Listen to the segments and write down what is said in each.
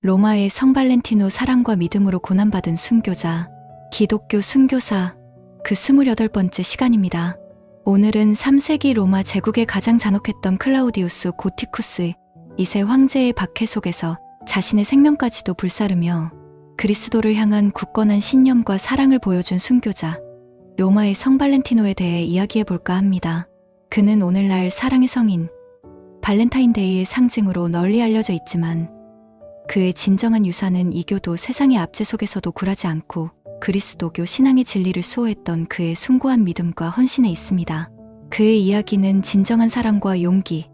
로마의 성 발렌티노 사랑과 믿음으로 고난받은 순교자, 기독교 순교사, 그 28번째 시간입니다. 오늘은 3세기 로마 제국의 가장 잔혹했던 클라우디우스 고티쿠스 2세 황제의 박해 속에서 자신의 생명까지도 불사르며 그리스도를 향한 굳건한 신념과 사랑을 보여준 순교자, 로마의 성 발렌티노에 대해 이야기해 볼까 합니다. 그는 오늘날 사랑의 성인, 발렌타인데이의 상징으로 널리 알려져 있지만 그의 진정한 유산은 이교도 세상의 압제 속에서도 굴하지 않고 그리스도교 신앙의 진리를 수호했던 그의 숭고한 믿음과 헌신에 있습니다. 그의 이야기는 진정한 사랑과 용기,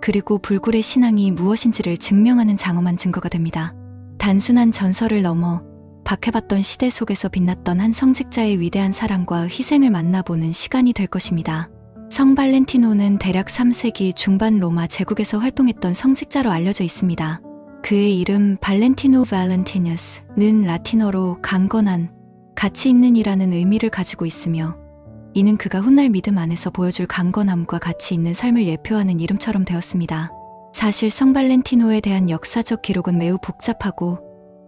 그리고 불굴의 신앙이 무엇인지를 증명하는 장엄한 증거가 됩니다. 단순한 전설을 넘어 박해받던 시대 속에서 빛났던 한 성직자의 위대한 사랑과 희생을 만나보는 시간이 될 것입니다. 성 발렌티노는 대략 3세기 중반 로마 제국에서 활동했던 성직자로 알려져 있습니다. 그의 이름 발렌티노 발렌티누스는 라틴어로 강건한, 가치 있는 이라는 의미를 가지고 있으며 이는 그가 훗날 믿음 안에서 보여줄 강건함과 가치 있는 삶을 예표하는 이름처럼 되었습니다. 사실 성 발렌티노에 대한 역사적 기록은 매우 복잡하고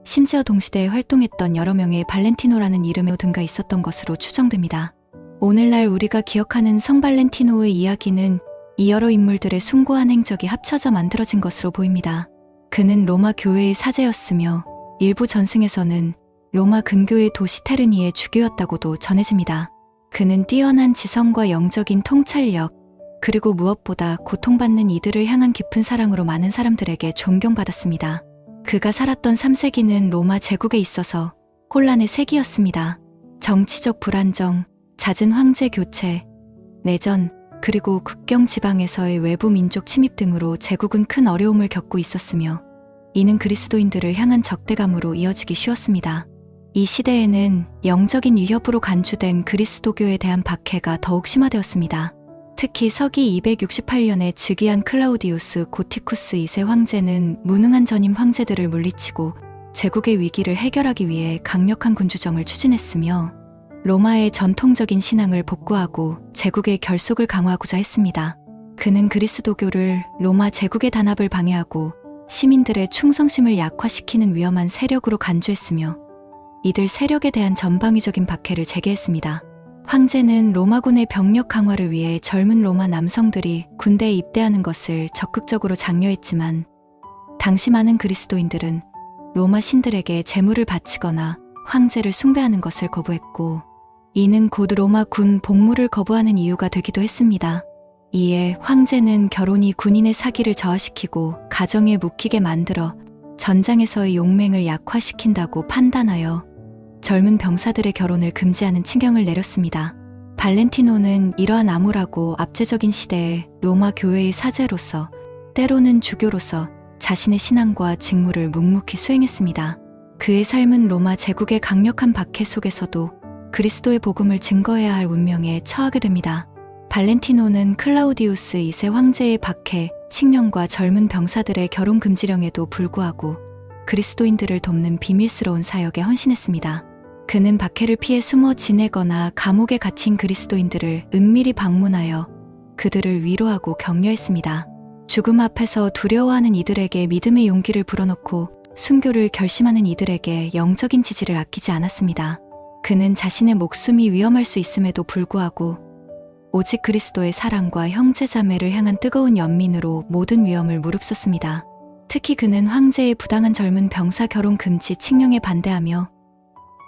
심지어 동시대에 활동했던 여러 명의 발렌티노라는 이름에 등가 있었던 것으로 추정됩니다. 오늘날 우리가 기억하는 성 발렌티노의 이야기는 이 여러 인물들의 숭고한 행적이 합쳐져 만들어진 것으로 보입니다. 그는 로마 교회의 사제였으며 일부 전승에서는 로마 근교의 도시 테르니의 주교였다고도 전해집니다. 그는 뛰어난 지성과 영적인 통찰력, 그리고 무엇보다 고통받는 이들을 향한 깊은 사랑으로 많은 사람들에게 존경받았습니다. 그가 살았던 3세기는 로마 제국에 있어서 혼란의 세기였습니다. 정치적 불안정, 잦은 황제 교체, 내전, 그리고 국경 지방에서의 외부 민족 침입 등으로 제국은 큰 어려움을 겪고 있었으며 이는 그리스도인들을 향한 적대감으로 이어지기 쉬웠습니다. 이 시대에는 영적인 위협으로 간주된 그리스도교에 대한 박해가 더욱 심화되었습니다. 특히 서기 268년에 즉위한 클라우디우스 고티쿠스 2세 황제는 무능한 전임 황제들을 물리치고 제국의 위기를 해결하기 위해 강력한 군주정을 추진했으며 로마의 전통적인 신앙을 복구하고 제국의 결속을 강화하고자 했습니다. 그는 그리스도교를 로마 제국의 단합을 방해하고 시민들의 충성심을 약화시키는 위험한 세력으로 간주했으며 이들 세력에 대한 전방위적인 박해를 재개했습니다. 황제는 로마군의 병력 강화를 위해 젊은 로마 남성들이 군대에 입대하는 것을 적극적으로 장려했지만 당시 많은 그리스도인들은 로마 신들에게 제물을 바치거나 황제를 숭배하는 것을 거부했고 이는 곧 로마 군 복무를 거부하는 이유가 되기도 했습니다. 이에 황제는 결혼이 군인의 사기를 저하시키고 가정에 묵히게 만들어 전장에서의 용맹을 약화시킨다고 판단하여 젊은 병사들의 결혼을 금지하는 칙령을 내렸습니다. 발렌티노는 이러한 암울하고 압제적인 시대에 로마 교회의 사제로서 때로는 주교로서 자신의 신앙과 직무를 묵묵히 수행했습니다. 그의 삶은 로마 제국의 강력한 박해 속에서도 그리스도의 복음을 증거해야 할 운명에 처하게 됩니다. 발렌티노는 클라우디우스 2세 황제의 박해, 칙령과 젊은 병사들의 결혼 금지령에도 불구하고 그리스도인들을 돕는 비밀스러운 사역에 헌신했습니다. 그는 박해를 피해 숨어 지내거나 감옥에 갇힌 그리스도인들을 은밀히 방문하여 그들을 위로하고 격려했습니다. 죽음 앞에서 두려워하는 이들에게 믿음의 용기를 불어넣고 순교를 결심하는 이들에게 영적인 지지를 아끼지 않았습니다. 그는 자신의 목숨이 위험할 수 있음에도 불구하고 오직 그리스도의 사랑과 형제자매를 향한 뜨거운 연민으로 모든 위험을 무릅썼습니다. 특히 그는 황제의 부당한 젊은 병사 결혼 금지 칙령에 반대하며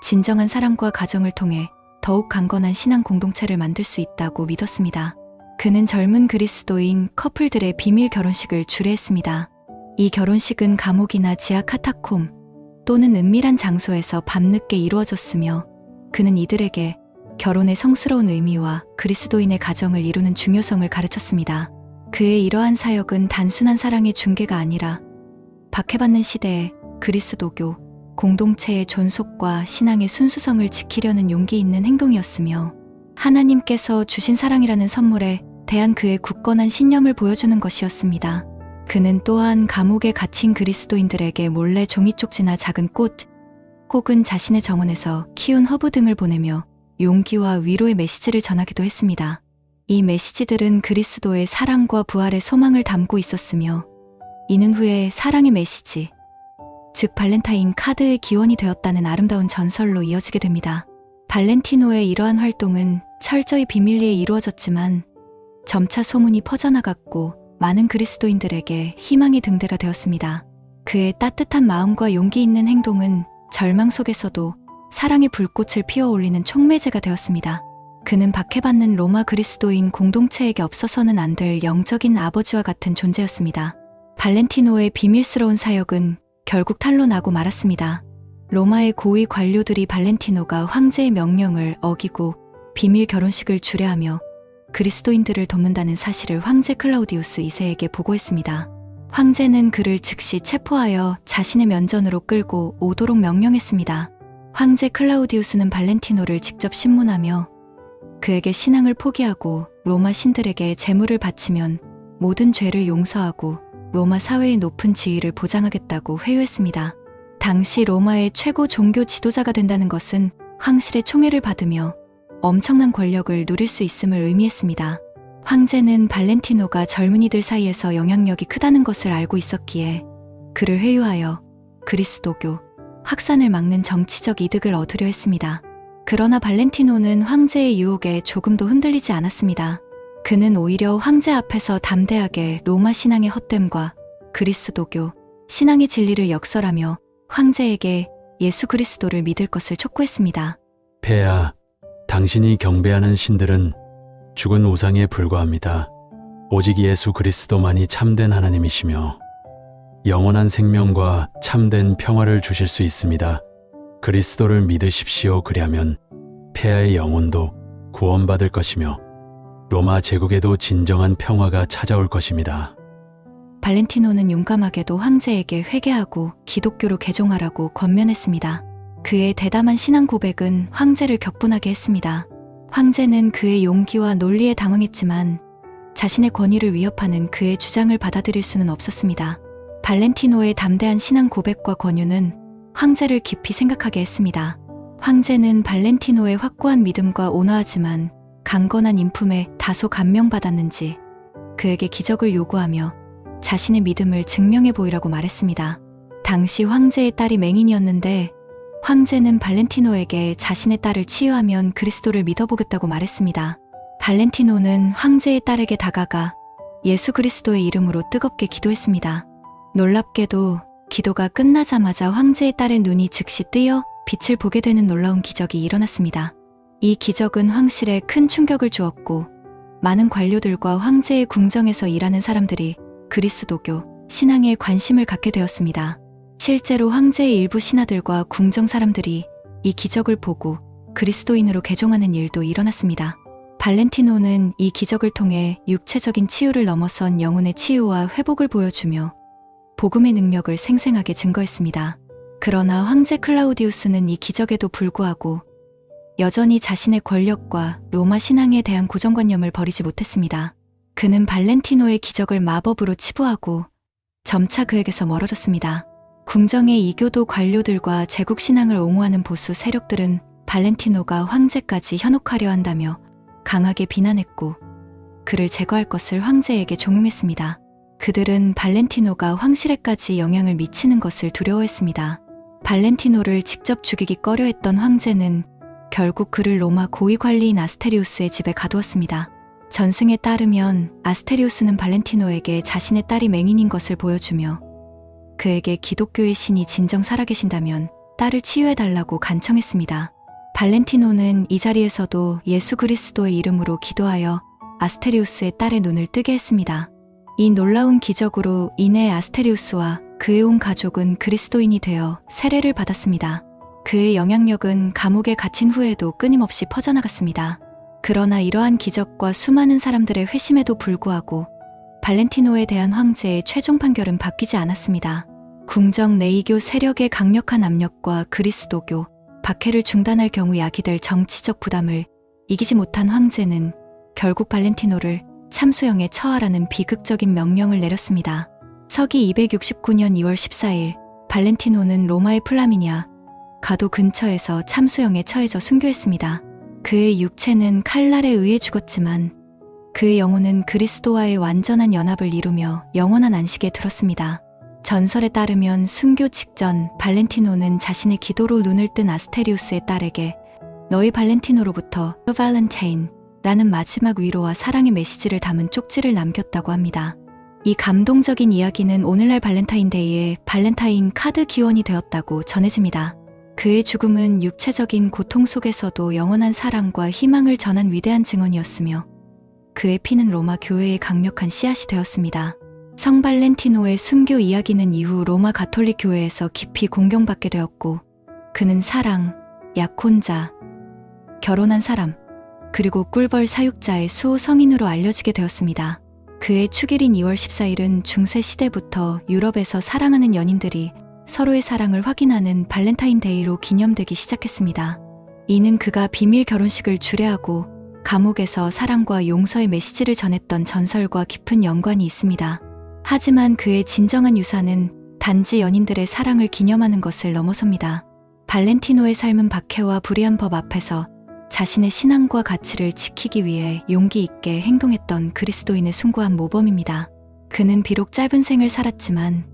진정한 사랑과 가정을 통해 더욱 강건한 신앙 공동체를 만들 수 있다고 믿었습니다. 그는 젊은 그리스도인 커플들의 비밀 결혼식을 주례했습니다. 이 결혼식은 감옥이나 지하 카타콤 또는 은밀한 장소에서 밤늦게 이루어졌으며 그는 이들에게 결혼의 성스러운 의미와 그리스도인의 가정을 이루는 중요성을 가르쳤습니다. 그의 이러한 사역은 단순한 사랑의 중개가 아니라 박해받는 시대에 그리스도교 공동체의 존속과 신앙의 순수성을 지키려는 용기 있는 행동이었으며 하나님께서 주신 사랑이라는 선물에 대한 그의 굳건한 신념을 보여주는 것이었습니다. 그는 또한 감옥에 갇힌 그리스도인들에게 몰래 종이쪽지나 작은 꽃 혹은 자신의 정원에서 키운 허브 등을 보내며 용기와 위로의 메시지를 전하기도 했습니다. 이 메시지들은 그리스도의 사랑과 부활의 소망을 담고 있었으며 이는 후에 사랑의 메시지, 즉 발렌타인 카드의 기원이 되었다는 아름다운 전설로 이어지게 됩니다. 발렌티노의 이러한 활동은 철저히 비밀리에 이루어졌지만 점차 소문이 퍼져나갔고 많은 그리스도인들에게 희망의 등대가 되었습니다. 그의 따뜻한 마음과 용기 있는 행동은 절망 속에서도 사랑의 불꽃을 피워올리는 촉매제가 되었습니다. 그는 박해받는 로마 그리스도인 공동체에게 없어서는 안 될 영적인 아버지와 같은 존재였습니다. 발렌티노의 비밀스러운 사역은 결국 탄로나고 말았습니다. 로마의 고위 관료들이 발렌티노가 황제의 명령을 어기고 비밀 결혼식을 주례하며 그리스도인들을 돕는다는 사실을 황제 클라우디우스 2세에게 보고했습니다. 황제는 그를 즉시 체포하여 자신의 면전으로 끌고 오도록 명령했습니다. 황제 클라우디우스는 발렌티노를 직접 신문하며 그에게 신앙을 포기하고 로마 신들에게 제물을 바치면 모든 죄를 용서하고 로마 사회의 높은 지위를 보장하겠다고 회유했습니다. 당시 로마의 최고 종교 지도자가 된다는 것은 황실의 총애를 받으며 엄청난 권력을 누릴 수 있음을 의미했습니다. 황제는 발렌티노가 젊은이들 사이에서 영향력이 크다는 것을 알고 있었기에 그를 회유하여 그리스도교 확산을 막는 정치적 이득을 얻으려 했습니다. 그러나 발렌티노는 황제의 유혹에 조금도 흔들리지 않았습니다. 그는 오히려 황제 앞에서 담대하게 로마 신앙의 헛됨과 그리스도교 신앙의 진리를 역설하며 황제에게 예수 그리스도를 믿을 것을 촉구했습니다. 폐하, 당신이 경배하는 신들은 죽은 우상에 불과합니다. 오직 예수 그리스도만이 참된 하나님이시며 영원한 생명과 참된 평화를 주실 수 있습니다. 그리스도를 믿으십시오. 그리하면 폐하의 영혼도 구원받을 것이며 로마 제국에도 진정한 평화가 찾아올 것입니다. 발렌티노는 용감하게도 황제에게 회개하고 기독교로 개종하라고 권면했습니다. 그의 대담한 신앙 고백은 황제를 격분하게 했습니다. 황제는 그의 용기와 논리에 당황했지만 자신의 권위를 위협하는 그의 주장을 받아들일 수는 없었습니다. 발렌티노의 담대한 신앙 고백과 권유는 황제를 깊이 생각하게 했습니다. 황제는 발렌티노의 확고한 믿음과 온화하지만 강건한 인품에 다소 감명받았는지 그에게 기적을 요구하며 자신의 믿음을 증명해 보이라고 말했습니다. 당시 황제의 딸이 맹인이었는데 황제는 발렌티노에게 자신의 딸을 치유하면 그리스도를 믿어보겠다고 말했습니다. 발렌티노는 황제의 딸에게 다가가 예수 그리스도의 이름으로 뜨겁게 기도했습니다. 놀랍게도 기도가 끝나자마자 황제의 딸의 눈이 즉시 뜨여 빛을 보게 되는 놀라운 기적이 일어났습니다. 이 기적은 황실에 큰 충격을 주었고 많은 관료들과 황제의 궁정에서 일하는 사람들이 그리스도교 신앙에 관심을 갖게 되었습니다. 실제로 황제의 일부 신하들과 궁정 사람들이 이 기적을 보고 그리스도인으로 개종하는 일도 일어났습니다. 발렌티노는 이 기적을 통해 육체적인 치유를 넘어선 영혼의 치유와 회복을 보여주며 복음의 능력을 생생하게 증거했습니다. 그러나 황제 클라우디우스는 이 기적에도 불구하고 여전히 자신의 권력과 로마 신앙에 대한 고정관념을 버리지 못했습니다. 그는 발렌티노의 기적을 마법으로 치부하고 점차 그에게서 멀어졌습니다. 궁정의 이교도 관료들과 제국 신앙을 옹호하는 보수 세력들은 발렌티노가 황제까지 현혹하려 한다며 강하게 비난했고 그를 제거할 것을 황제에게 종용했습니다. 그들은 발렌티노가 황실에까지 영향을 미치는 것을 두려워했습니다. 발렌티노를 직접 죽이기 꺼려했던 황제는 결국 그를 로마 고위 관리인 아스테리우스의 집에 가두었습니다. 전승에 따르면 아스테리우스는 발렌티노에게 자신의 딸이 맹인인 것을 보여주며 그에게 기독교의 신이 진정 살아계신다면 딸을 치유해달라고 간청했습니다. 발렌티노는 이 자리에서도 예수 그리스도의 이름으로 기도하여 아스테리우스의 딸의 눈을 뜨게 했습니다. 이 놀라운 기적으로 인해 아스테리우스와 그의 온 가족은 그리스도인이 되어 세례를 받았습니다. 그의 영향력은 감옥에 갇힌 후에도 끊임없이 퍼져나갔습니다. 그러나 이러한 기적과 수많은 사람들의 회심에도 불구하고 발렌티노에 대한 황제의 최종 판결은 바뀌지 않았습니다. 궁정 내이교 세력의 강력한 압력과 그리스도교 박해를 중단할 경우 야기될 정치적 부담을 이기지 못한 황제는 결국 발렌티노를 참수형에 처하라는 비극적인 명령을 내렸습니다. 서기 269년 2월 14일 발렌티노는 로마의 플라미니아 가도 근처에서 참수형에 처해져 순교했습니다. 그의 육체는 칼날에 의해 죽었지만 그의 영혼은 그리스도와의 완전한 연합을 이루며 영원한 안식에 들었습니다. 전설에 따르면 순교 직전 발렌티노는 자신의 기도로 눈을 뜬 아스테리우스의 딸에게 너희 발렌티노로부터 발렌타인 라는 마지막 위로와 사랑의 메시지를 담은 쪽지를 남겼다고 합니다. 이 감동적인 이야기는 오늘날 발렌타인데이의 발렌타인 카드 기원이 되었다고 전해집니다. 그의 죽음은 육체적인 고통 속에서도 영원한 사랑과 희망을 전한 위대한 증언이었으며 그의 피는 로마 교회의 강력한 씨앗이 되었습니다. 성 발렌티노의 순교 이야기는 이후 로마 가톨릭 교회에서 깊이 공경받게 되었고 그는 사랑, 약혼자, 결혼한 사람, 그리고 꿀벌 사육자의 수호 성인으로 알려지게 되었습니다. 그의 축일인 2월 14일은 중세 시대부터 유럽에서 사랑하는 연인들이 서로의 사랑을 확인하는 발렌타인데이로 기념되기 시작했습니다. 이는 그가 비밀 결혼식을 주례하고 감옥에서 사랑과 용서의 메시지를 전했던 전설과 깊은 연관이 있습니다. 하지만 그의 진정한 유산은 단지 연인들의 사랑을 기념하는 것을 넘어섭니다. 발렌티노의 삶은 박해와 불의한 법 앞에서 자신의 신앙과 가치를 지키기 위해 용기 있게 행동했던 그리스도인의 숭고한 모범입니다. 그는 비록 짧은 생을 살았지만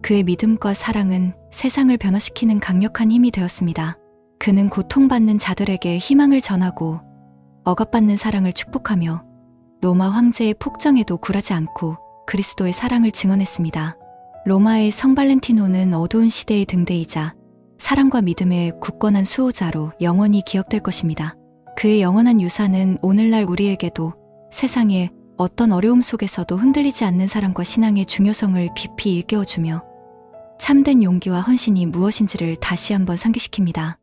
그의 믿음과 사랑은 세상을 변화시키는 강력한 힘이 되었습니다. 그는 고통받는 자들에게 희망을 전하고 억압받는 사랑을 축복하며 로마 황제의 폭정에도 굴하지 않고 그리스도의 사랑을 증언했습니다. 로마의 성 발렌티노는 어두운 시대의 등대이자 사랑과 믿음의 굳건한 수호자로 영원히 기억될 것입니다. 그의 영원한 유산은 오늘날 우리에게도 세상의 어떤 어려움 속에서도 흔들리지 않는 사랑과 신앙의 중요성을 깊이 일깨워주며 참된 용기와 헌신이 무엇인지를 다시 한번 상기시킵니다.